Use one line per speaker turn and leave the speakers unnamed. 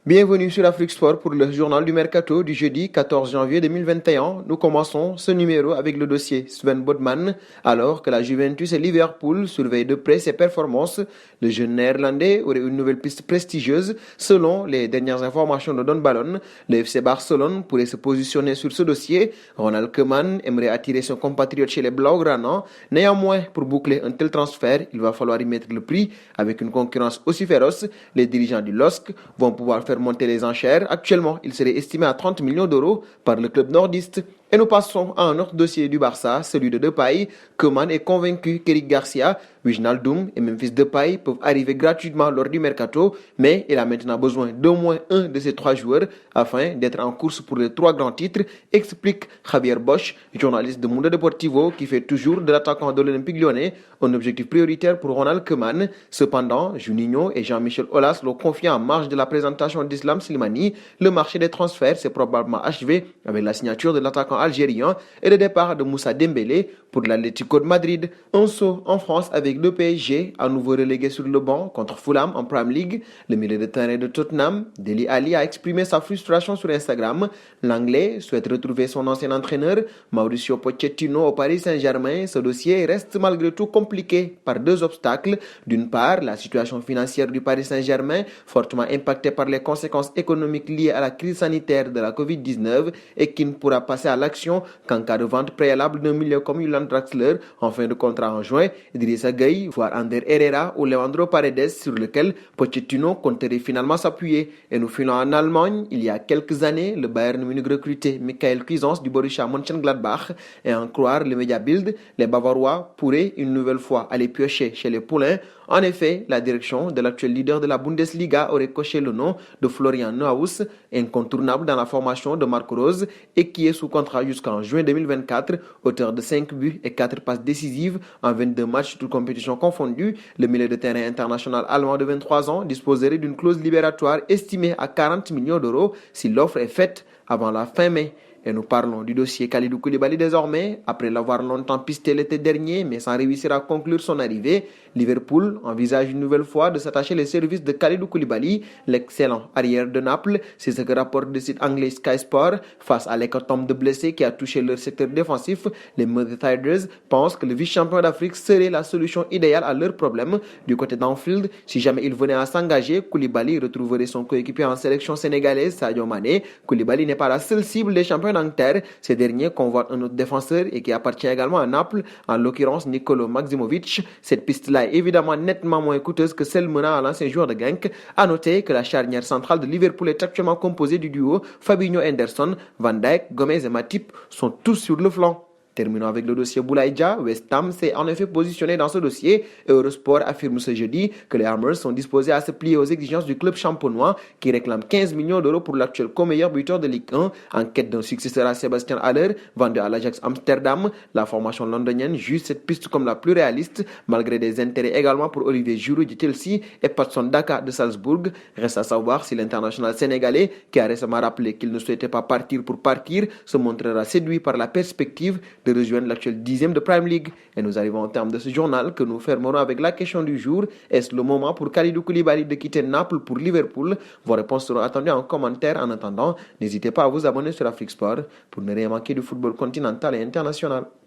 Bienvenue sur Afrique Sport pour le journal du Mercato du jeudi 14 janvier 2021. Nous commençons ce numéro avec le dossier Sven Botman. Alors que la Juventus et Liverpool surveillent de près ses performances, le jeune néerlandais aurait une nouvelle piste prestigieuse. Selon les dernières informations de Don Ballon, le FC Barcelone pourrait se positionner sur ce dossier. Ronald Koeman aimerait attirer son compatriote chez les Blaugrana. Néanmoins, pour boucler un tel transfert, il va falloir y mettre le prix. Avec une concurrence aussi féroce, les dirigeants du LOSC vont pouvoir faire monter les enchères. Actuellement, il serait estimé à 30 millions d'euros par le club nordiste. Et nous passons à un autre dossier du Barça, celui de Depay. Koeman est convaincu qu'Eric Garcia, Wijnaldum et Memphis Depay peuvent arriver gratuitement lors du mercato, mais il a maintenant besoin d'au moins un de ces trois joueurs afin d'être en course pour les trois grands titres, explique Javier Bosch, journaliste de Mundo Deportivo qui fait toujours de l'attaquant de l'Olympique Lyonnais un objectif prioritaire pour Ronald Koeman. Cependant, Juninho et Jean-Michel Aulas l'ont confié en marge de la présentation d'Islam Slimani. Le marché des transferts s'est probablement achevé avec la signature de l'attaquant algérien et le départ de Moussa Dembélé pour l'Atlético de Madrid. Un saut en France avec le PSG, à nouveau relégué sur le banc contre Fulham en Premier League. Le milieu de terrain de Tottenham, Dele Alli, a exprimé sa frustration sur Instagram. L'Anglais souhaite retrouver son ancien entraîneur, Mauricio Pochettino, au Paris Saint-Germain. Ce dossier reste malgré tout compliqué par deux obstacles. D'une part, la situation financière du Paris Saint-Germain, fortement impactée par les conséquences économiques liées à la crise sanitaire de la Covid-19 et qui ne pourra passer à l'action qu'en cas de vente préalable d'un milieu comme Julian Draxler en fin de contrat en juin, Idrissa Gueye, voire Ander Herrera ou Leandro Paredes sur lequel Pochettino compterait finalement s'appuyer. Et nous filons en Allemagne. Il y a quelques années, le Bayern Munich recrutait Michael Cuisance du Borussia Mönchengladbach et en croire le média Bild, les Bavarois pourraient une nouvelle fois aller piocher chez les poulains. En effet, la direction de l'actuel leader de la Bundesliga aurait coché le nom de Florian Neuhaus, incontournable dans la formation de Marco Rose et qui est sous contrat jusqu'en juin 2024, auteur de 5 buts et 4 passes décisives en 22 matchs toutes compétitions confondues. Le milieu de terrain international allemand de 23 ans disposerait d'une clause libératoire estimée à 40 millions d'euros si l'offre est faite avant la fin mai. Et nous parlons du dossier Kalidou Koulibaly désormais. Après l'avoir longtemps pisté l'été dernier, mais sans réussir à conclure son arrivée, Liverpool envisage une nouvelle fois de s'attacher les services de Kalidou Koulibaly, l'excellent arrière de Naples. C'est ce que rapporte le site anglais Sky Sport. Face à l'hécatombe de blessés qui a touché leur secteur défensif, les Merseyside pensent que le vice-champion d'Afrique serait la solution idéale à leurs problèmes. Du côté d'Anfield, si jamais il venait à s'engager, Koulibaly retrouverait son coéquipier en sélection sénégalaise, Sadio Mané. Koulibaly n'est pas la seule cible des champions d'Angleterre. Ces derniers convoitent un autre défenseur et qui appartient également à Naples, en l'occurrence Nicolo Maximovic. Cette piste-là est évidemment nettement moins coûteuse que celle menant à l'ancien joueur de Genk. À noter que la charnière centrale de Liverpool est actuellement composée du duo Fabinho Henderson, Van Dijk, Gomez et Matip sont tous sur le flanc. Terminons avec le dossier Boulaïdja. West Ham s'est en effet positionné dans ce dossier. Eurosport affirme ce jeudi que les Hammers sont disposés à se plier aux exigences du club champenois qui réclame 15 millions d'euros pour l'actuel co-meilleur buteur de Ligue 1 en quête d'un successeur à Sébastien Haller, vendu à l'Ajax Amsterdam. La formation londonienne juge cette piste comme la plus réaliste, malgré des intérêts également pour Olivier Giroud de Chelsea et Patson Daka de Salzbourg. Reste à savoir si l'international sénégalais, qui a récemment rappelé qu'il ne souhaitait pas partir pour partir, se montrera séduit par la perspective de rejoindre l'actuel 10e de Premier League. Et nous arrivons au terme de ce journal que nous fermerons avec la question du jour. Est-ce le moment pour Kalidou Koulibaly de quitter Naples pour Liverpool? Vos réponses seront attendues en commentaire. En attendant, n'hésitez pas à vous abonner sur Afrique Sport pour ne rien manquer du football continental et international.